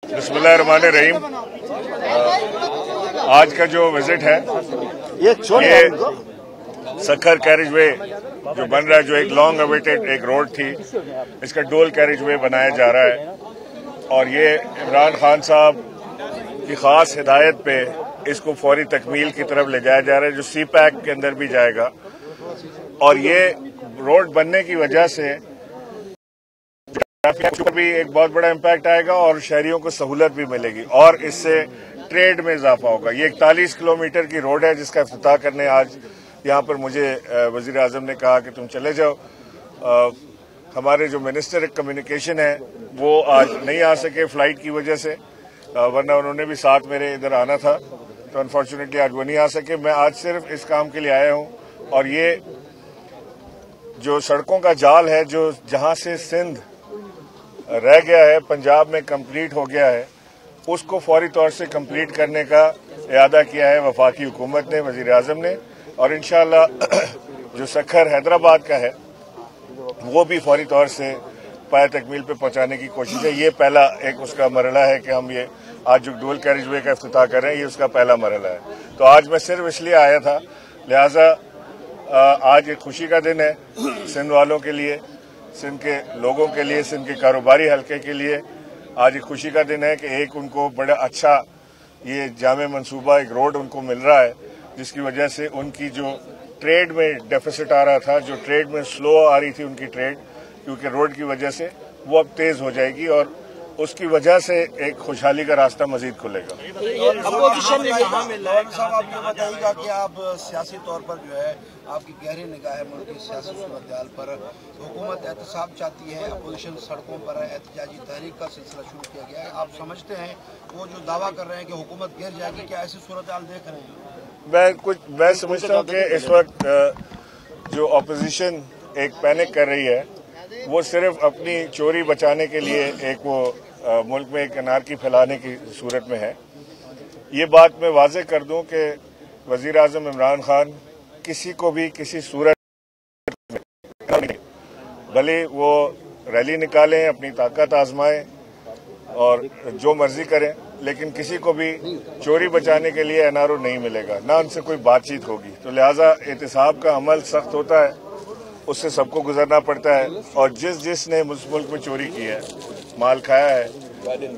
बिस्मिल्लाहिर्रहमानिर्रहीम। आज का जो विजिट है ये सखर कैरिजवे जो बन रहा है, जो एक लॉन्ग अवेटेड एक रोड थी, इसका डुअल कैरिजवे बनाया जा रहा है और ये इमरान खान साहब की खास हिदायत पे इसको फौरी तकमील की तरफ ले जाया जा रहा है, जो सी पैक के अंदर भी जाएगा। और ये रोड बनने की वजह से ट्रैफिक पर भी एक बहुत बड़ा इम्पैक्ट आएगा और शहरियों को सहूलत भी मिलेगी और इससे ट्रेड में इजाफा होगा। ये 41 किलोमीटर की रोड है जिसका इफ्तिताह करने आज यहाँ पर मुझे वजीर आजम ने कहा कि तुम चले जाओ। हमारे जो मिनिस्टर कम्युनिकेशन है वो आज नहीं आ सके फ्लाइट की वजह से, वरना उन्होंने भी साथ मेरे इधर आना था, तो अनफॉर्चुनेटली आज वो नहीं आ सके। मैं आज सिर्फ इस काम के लिए आया हूँ और ये जो सड़कों का जाल है जो जहाँ से सिंध रह गया है पंजाब में कंप्लीट हो गया है, उसको फौरी तौर से कंप्लीट करने का इरादा किया है वफाकी हुकूमत ने, वजीर आजम ने। और इंशाअल्लाह जो सखर हैदराबाद का है वो भी फौरी तौर से पाया तकमील पे पहुंचाने की कोशिश है। ये पहला एक उसका मरला है कि हम ये आज जो डुअल कैरिजवे का इफ्तिताह कर रहे हैं, ये उसका पहला मरला है। तो आज मैं सिर्फ इसलिए आया था, लिहाजा आज एक खुशी का दिन है सिंध वालों के लिए, सिंध के लोगों के लिए, सिंध के कारोबारी हल्के के लिए। आज एक खुशी का दिन है कि एक उनको बड़ा अच्छा ये जामे मंसूबा एक रोड उनको मिल रहा है, जिसकी वजह से उनकी जो ट्रेड में डेफिसिट आ रहा था, जो ट्रेड में स्लो आ रही थी उनकी ट्रेड, क्योंकि रोड की वजह से वो अब तेज हो जाएगी और उसकी वजह से एक खुशहाली का रास्ता मजीद खुलेगा। अपोजिशन साहब आप ये बताइएगा कि आप सियासी तौर पर जो है आपकी गहरी निगाह है मुल्क की सियासी सूरत पर, हुकूमत एहतसाब चाहती है, अपोजिशन सड़कों पर एहतजाजी तहरीक का सिलसिला शुरू किया गया है। आप समझते हैं वो जो दावा कर रहे हैं कि हुकूमत गिर जाएगी, क्या ऐसी सूरत हाल देख रहे हैं? मैं समझता हूँ कि इस वक्त जो अपोजिशन एक पैनिक कर रही है वो सिर्फ अपनी चोरी बचाने के लिए एक वो मुल्क में एक अनारकी फैलाने की सूरत में है। ये बात मैं वाजे कर दूं कि वजीर आजम इमरान खान किसी को भी किसी सूरत में, भले वो रैली निकालें, अपनी ताकत आजमाएं और जो मर्जी करें, लेकिन किसी को भी चोरी बचाने के लिए एनआरओ नहीं मिलेगा, ना उनसे कोई बातचीत होगी। तो लिहाजा एहतिसाब का अमल सख्त होता है, उससे सबको गुजरना पड़ता है और जिसने उस मुल्क में चोरी की है, माल खाया है,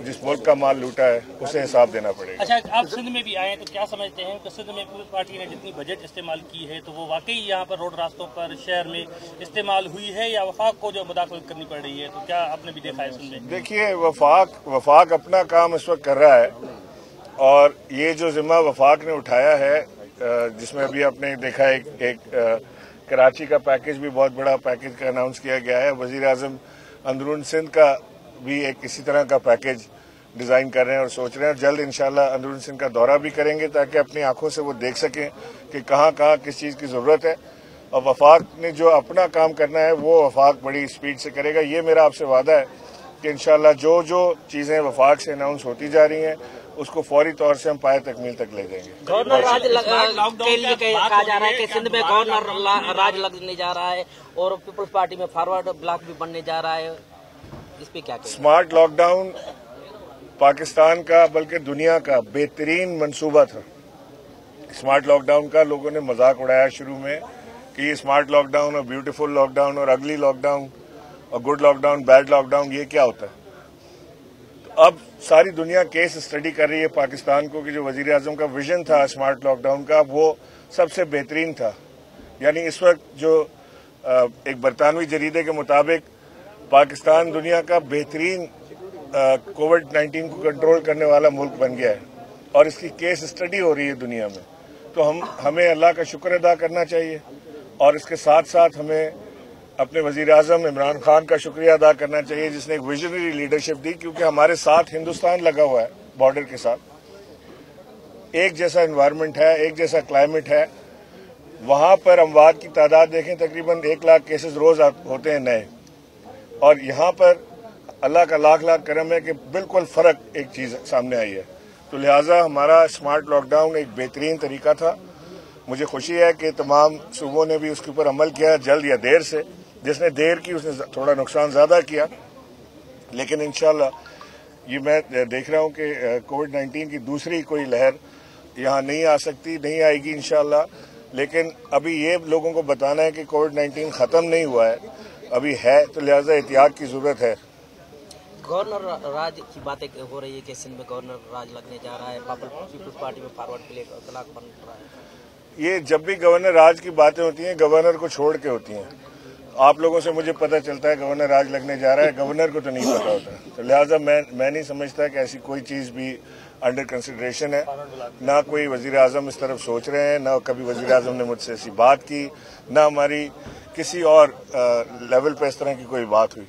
जिस मुल्क का माल लूटा है, उसे हिसाब देना पड़ेगा। अच्छा, आप सिंध में भी आए हैं तो क्या समझते हैं कि सिंध में पीपल्स पार्टी ने जितनी बजट इस्तेमाल की है तो वो वाकई यहाँ पर रोड रास्तों पर शहर में इस्तेमाल हुई है या वफाक को जो मुदाखलत करनी पड़ रही है? तो क्या आपने भी देखा है सिंध में? देखिए, वफाक अपना काम इस वक्त कर रहा है और ये जो जिम्मा वफाक ने उठाया है, जिसमें अभी आपने देखा एक कराची का पैकेज भी बहुत बड़ा पैकेज का अनाउंस किया गया है। वजीर आजम अंदरून सिंध का भी एक इसी तरह का पैकेज डिजाइन कर रहे हैं और सोच रहे हैं, और जल्द इंशाल्लाह अंदरून सिंध का दौरा भी करेंगे ताकि अपनी आंखों से वो देख सकें कि कहाँ कहाँ किस चीज़ की ज़रूरत है। और वफाक ने जो अपना काम करना है वो वफाक बड़ी स्पीड से करेगा। ये मेरा आपसे वादा है कि इंशाल्लाह जो जो चीज़ें वफाक से अनाउंस होती जा रही हैं उसको फौरी तौर से हम पाए तकमील तक ले जाएंगे। गवर्नर राज के लिए कहा जा रहा है कि सिंध में गवर्नर राज लगने जा रहा है और पीपल्स पार्टी में फॉरवर्ड ब्लॉक भी बनने जा रहा है, इस पे क्या कहें? स्मार्ट लॉकडाउन पाकिस्तान का बल्कि दुनिया का बेहतरीन मंसूबा था। स्मार्ट लॉकडाउन का लोगों ने मजाक उड़ाया शुरू में कि ये स्मार्ट लॉकडाउन और ब्यूटीफुल लॉकडाउन और अगली लॉकडाउन और गुड लॉकडाउन, बैड लॉकडाउन, ये क्या होता है? अब सारी दुनिया केस स्टडी कर रही है पाकिस्तान को कि जो वजीर आजम का विजन था स्मार्ट लॉकडाउन का वो सबसे बेहतरीन था। यानी इस वक्त जो एक बरतानवी जरीदे के मुताबिक पाकिस्तान दुनिया का बेहतरीन कोविड-19 को कंट्रोल करने वाला मुल्क बन गया है और इसकी केस स्टडी हो रही है दुनिया में। तो हमें अल्लाह का शुक्र अदा करना चाहिए और इसके साथ साथ हमें अपने वजीर आजम इमरान खान का शुक्रिया अदा करना चाहिए जिसने एक विजनरी लीडरशिप दी, क्योंकि हमारे साथ हिंदुस्तान लगा हुआ है बॉर्डर के साथ, एक जैसा एनवायरनमेंट है, एक जैसा क्लाइमेट है। वहां पर अमवात की तादाद देखें, तकरीबन 1 लाख केसेस रोज होते हैं नए, और यहाँ पर अल्लाह का लाख लाख करम है कि बिल्कुल फर्क एक चीज सामने आई है। तो लिहाजा हमारा स्मार्ट लॉकडाउन एक बेहतरीन तरीका था। मुझे खुशी है कि तमाम सूबों ने भी उसके ऊपर अमल किया, जल्द या देर से। जिसने देर की उसने थोड़ा नुकसान ज्यादा किया, लेकिन इंशाल्लाह ये मैं देख रहा हूं कि कोविड-19 की दूसरी कोई लहर यहाँ नहीं आ सकती, नहीं आएगी इंशाअल्लाह। लेकिन अभी ये लोगों को बताना है कि कोविड-19 खत्म नहीं हुआ है, अभी है, तो लिहाजा एहतियात की जरूरत है। गवर्नर राज की बातें हो रही है कि सिंध में गवर्नर राज लगने जा रहा है, पीपल्स पार्टी में फॉरवर्ड ब्लॉक बन रहा है। ये जब भी गवर्नर राज की बातें होती हैं, गवर्नर को छोड़ के होती हैं। आप लोगों से मुझे पता चलता है गवर्नर राज लगने जा रहा है, गवर्नर को तो नहीं पता होता। तो लिहाजा मैं नहीं समझता कि ऐसी कोई चीज भी अंडर कंसिडरेशन है। ना कोई वजीर आजम इस तरफ सोच रहे हैं, ना कभी वजीर आजम ने मुझसे ऐसी बात की, ना हमारी किसी और लेवल पे इस तरह की कोई बात हुई।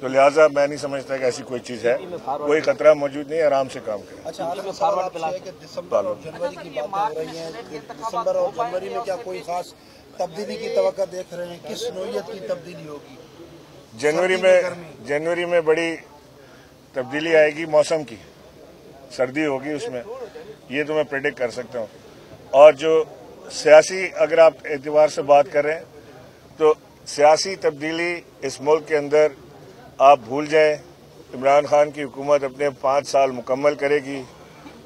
तो लिहाजा मैं नहीं समझता कि ऐसी कोई चीज है, कोई खतरा मौजूद नहीं, आराम से काम करें। अच्छा, दिसंबर और जनवरी की बातें हो रही हैं, दिसंबर और जनवरी में क्या कोई खास तब्दीली की तवक्को देख रहे हैं? किस नोयत की तब्दीली होगी? जनवरी में बड़ी तब्दीली आएगी, मौसम की सर्दी होगी उसमें, ये तो मैं प्रेडिक्ट कर सकता हूँ। और जो सियासी अगर आप एतबार से बात कर रहे हैं तो सियासी तब्दीली इस मुल्क के अंदर आप भूल जाएं, इमरान खान की हुकूमत अपने 5 साल मुकम्मल करेगी।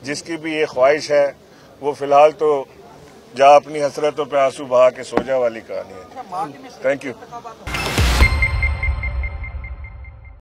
जिसकी भी ये ख्वाहिश है वो फिलहाल तो जा अपनी हसरतों पे आंसू बहा के सो जा वाली कहानी है। Thank you.